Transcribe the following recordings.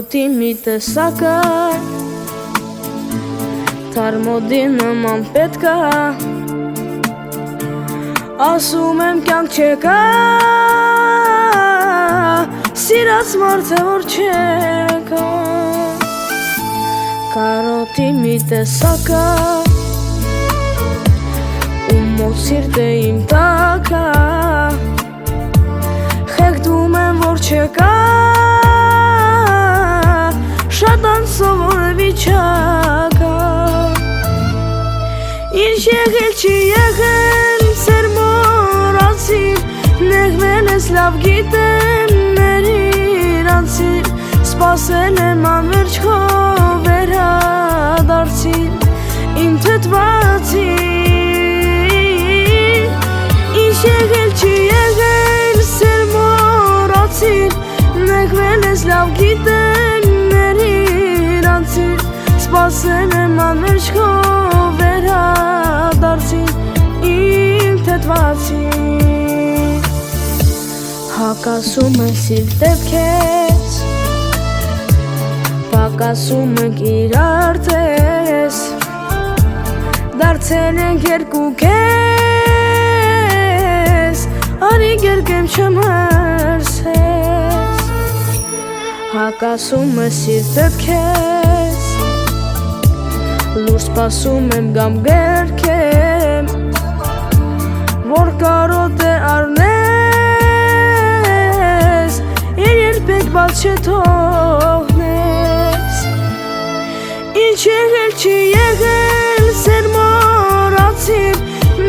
Կարոտի մի տեսակը Թարմոդի նման պետք է Ասում եմ կյանք չեկա Սիրած մարդ է որ չեկա Կարոտի մի տեսակը Ու մոտ սիրտ է իմ տակը Խեղդում եմ որ չեկա Շատ անսովոր է վիճակը Ինչ եղել չի եղել Սեր մորացիր Նեղվել ես լավ գիտեմ Մեր իրանցիր Սպասել եմ անվերջ քո վերադարձին Իմ թթվածին Ինչ եղել չի եղել Սեր մորացիր Նեղվել ես լավ գիտեմ Մեր իրանցիր Սպասել եմ անվերջ քո վերադարձին Իմ թթվածին Հակասում են սիրտ դեպքես Պակասում ենք իրար տես Դարձել ենք երկու կես Արի գերկեմ չեմ հրսես Հակասում է սիրտ դեպքես Լուր սպասում եմ գամ գերկեմ Որ կարոտ է արնես Իր երբեք բաց չթողնես Ինչ եղել չի եղել Սեր մորացիր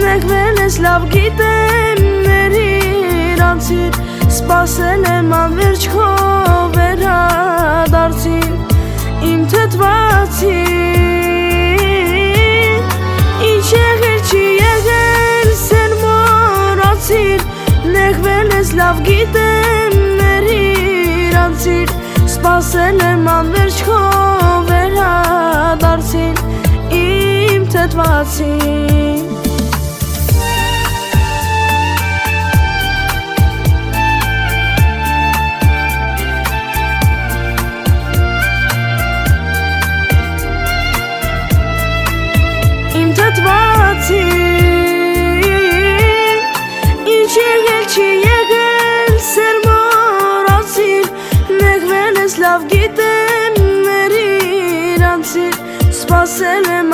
Նեղվել ես լավ գիտեմ Մեր իրանցիր Սպասել եմ անվերջ քո վերադարձին Իմ թթվածին Ինչ եղել չի եղել Սեր մորացիր Նեղվել ես լավ գիտեմ Մեր իրանցիր Սպասել եմ անվերջ քո վերադարձին Իմ թթվածին Իմ թթվածին Ինչ եղել չի եղել Սեր մորացիր Նեղվել ես լավ գիտեմ Մեր իրանցիր Սպասել եմ